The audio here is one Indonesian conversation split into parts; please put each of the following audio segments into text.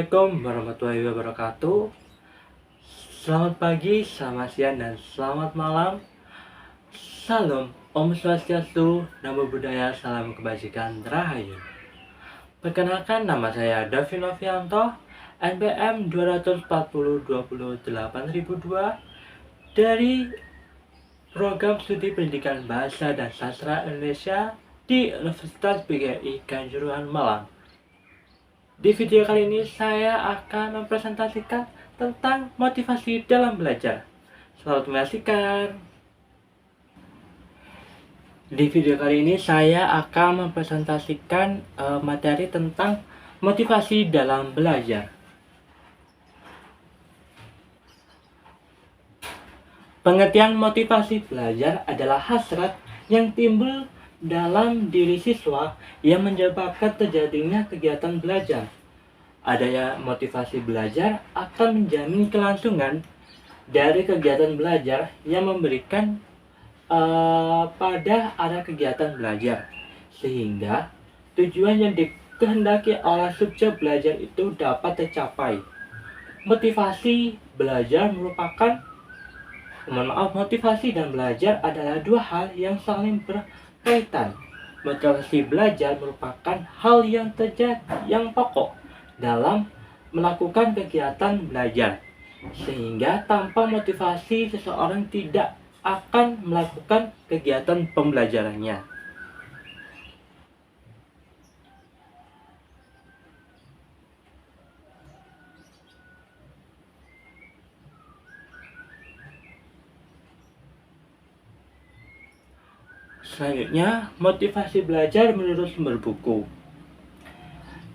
Assalamualaikum warahmatullahi wabarakatuh. Selamat pagi, selamat siang, dan selamat malam. Salam, Om Swastiastu, Namo Buddhaya, salam kebajikan, Rahayu. Perkenalkan, nama saya Davi Novianto, NPM 240208002 dari Program Studi Pendidikan Bahasa dan Sastra Indonesia di Universitas PGRI Kanjuruhan Malang. Di video kali ini saya akan mempresentasikan tentang motivasi dalam belajar. Selamat menyaksikan. Di video kali ini saya akan mempresentasikan materi tentang motivasi dalam belajar. Pengertian motivasi belajar adalah hasrat yang timbul dalam diri siswa yang menyebabkan terjadinya kegiatan belajar. Adanya motivasi belajar akan menjamin kelangsungan dari kegiatan belajar yang memberikan pada arah kegiatan belajar, sehingga tujuan yang dikehendaki oleh subjek belajar itu dapat tercapai. Motivasi belajar motivasi dan belajar adalah dua hal yang saling berkaitan. Motivasi belajar merupakan hal yang pokok dalam melakukan kegiatan belajar, sehingga tanpa motivasi seseorang tidak akan melakukan kegiatan pembelajarannya. Selanjutnya, motivasi belajar menurut sumber buku.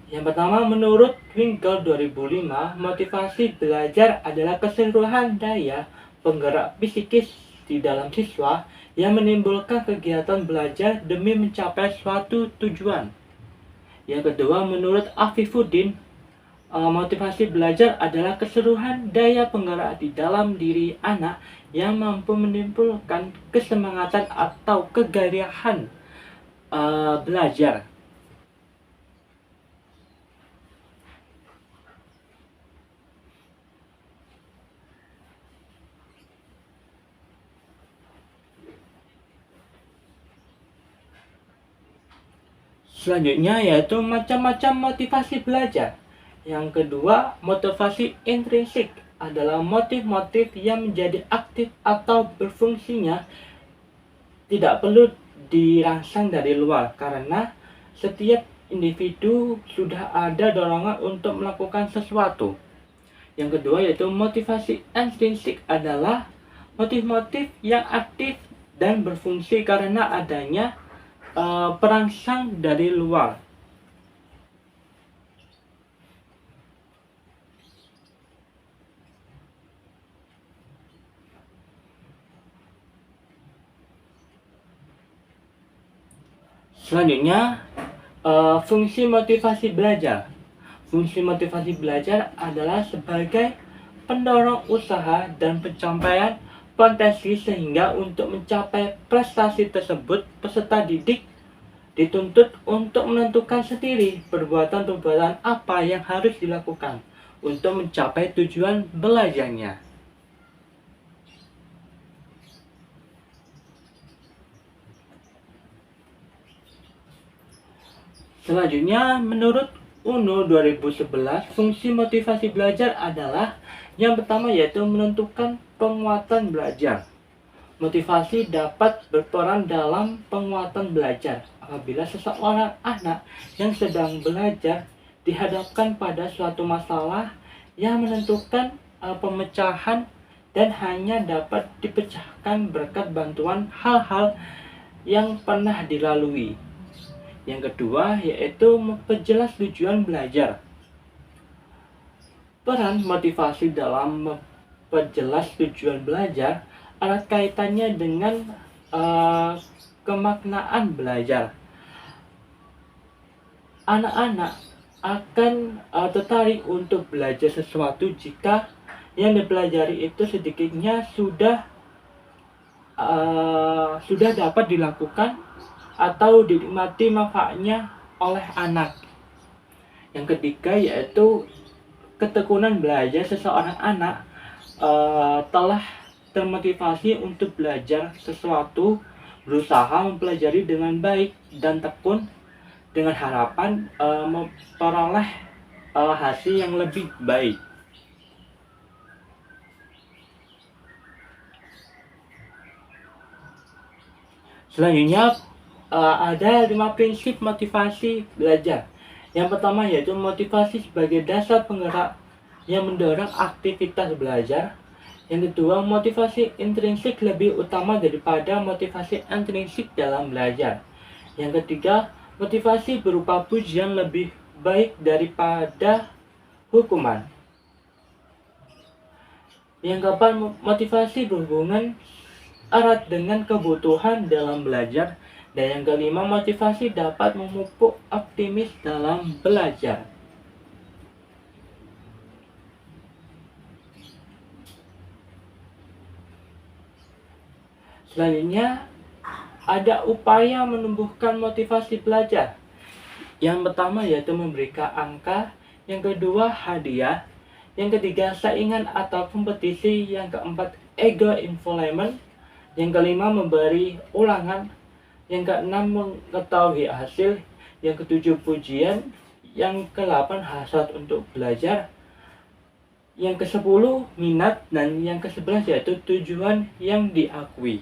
Yang pertama, menurut Winkel 2005, motivasi belajar adalah keseluruhan daya penggerak psikis di dalam siswa yang menimbulkan kegiatan belajar demi mencapai suatu tujuan. Yang kedua, menurut Afifuddin, motivasi belajar adalah keseluruhan daya penggerak di dalam diri anak yang mampu menimbulkan kesemangatan atau kegairahan belajar. Selanjutnya yaitu macam-macam motivasi belajar. Yang kedua, motivasi intrinsik adalah motif-motif yang menjadi aktif atau berfungsinya tidak perlu dirangsang dari luar, karena setiap individu sudah ada dorongan untuk melakukan sesuatu. Yang kedua yaitu motivasi intrinsik adalah motif-motif yang aktif dan berfungsi karena adanya perangsang dari luar. Selanjutnya, fungsi motivasi belajar. Fungsi motivasi belajar adalah sebagai pendorong usaha dan pencapaian potensi, sehingga untuk mencapai prestasi tersebut peserta didik dituntut untuk menentukan sendiri perbuatan-perbuatan apa yang harus dilakukan untuk mencapai tujuan belajarnya. Selanjutnya, menurut UNO 2011, fungsi motivasi belajar adalah yang pertama yaitu menentukan penguatan belajar. Motivasi dapat berperan dalam penguatan belajar apabila seseorang anak yang sedang belajar dihadapkan pada suatu masalah yang menentukan pemecahan dan hanya dapat dipecahkan berkat bantuan hal-hal yang pernah dilalui. Yang kedua yaitu memperjelas tujuan belajar. Peran motivasi dalam memperjelas tujuan belajar erat kaitannya dengan kemaknaan belajar. Anak-anak akan tertarik untuk belajar sesuatu jika yang dipelajari itu sedikitnya sudah dapat dilakukan atau dinikmati manfaatnya oleh anak. Yang ketiga yaitu ketekunan belajar seseorang anak telah termotivasi untuk belajar sesuatu, berusaha mempelajari dengan baik dan tekun dengan harapan memperoleh hasil yang lebih baik. Selanjutnya ada 5 prinsip motivasi belajar. Yang pertama yaitu motivasi sebagai dasar penggerak yang mendorong aktivitas belajar. Yang kedua, motivasi intrinsik lebih utama daripada motivasi intrinsik dalam belajar. Yang ketiga, motivasi berupa pujian lebih baik daripada hukuman. Yang keempat, motivasi berhubungan erat dengan kebutuhan dalam belajar. Dan yang kelima, motivasi dapat memupuk optimis dalam belajar. Selanjutnya, ada upaya menumbuhkan motivasi belajar. Yang pertama yaitu memberikan angka, yang kedua hadiah, yang ketiga saingan atau kompetisi, yang keempat ego inflatement, yang kelima memberi ulangan, yang keenam mengetahui hasil, yang ketujuh pujian, yang ke-8 hasrat untuk belajar, yang ke-10 minat, dan yang ke-11 yaitu tujuan yang diakui.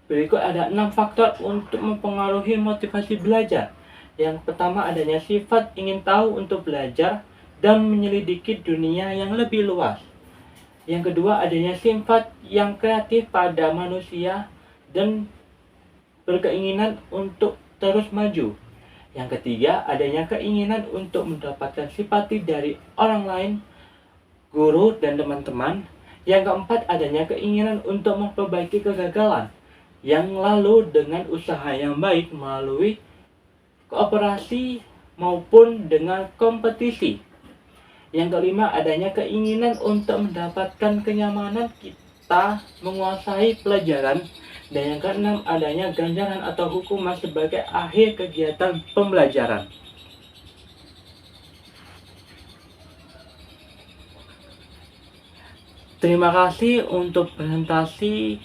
Berikut ada 6 faktor untuk mempengaruhi motivasi belajar. Yang pertama adanya sifat ingin tahu untuk belajar dan menyelidiki dunia yang lebih luas. Yang kedua adanya sifat yang kreatif pada manusia dan berkeinginan untuk terus maju. Yang ketiga adanya keinginan untuk mendapatkan simpati dari orang lain, guru dan teman-teman. Yang keempat adanya keinginan untuk memperbaiki kegagalan yang lalu dengan usaha yang baik melalui kooperasi maupun dengan kompetisi. Yang kelima adanya keinginan untuk mendapatkan kenyamanan kita menguasai pelajaran. Dan yang keenam adanya ganjaran atau hukuman sebagai akhir kegiatan pembelajaran. Terima kasih untuk presentasi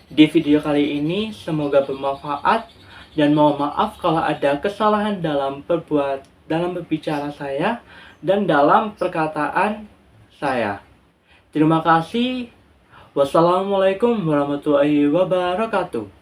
di video kali ini, semoga bermanfaat dan mohon maaf kalau ada kesalahan dalam berbicara saya dan dalam perkataan saya. Terima kasih. Wassalamualaikum warahmatullahi wabarakatuh.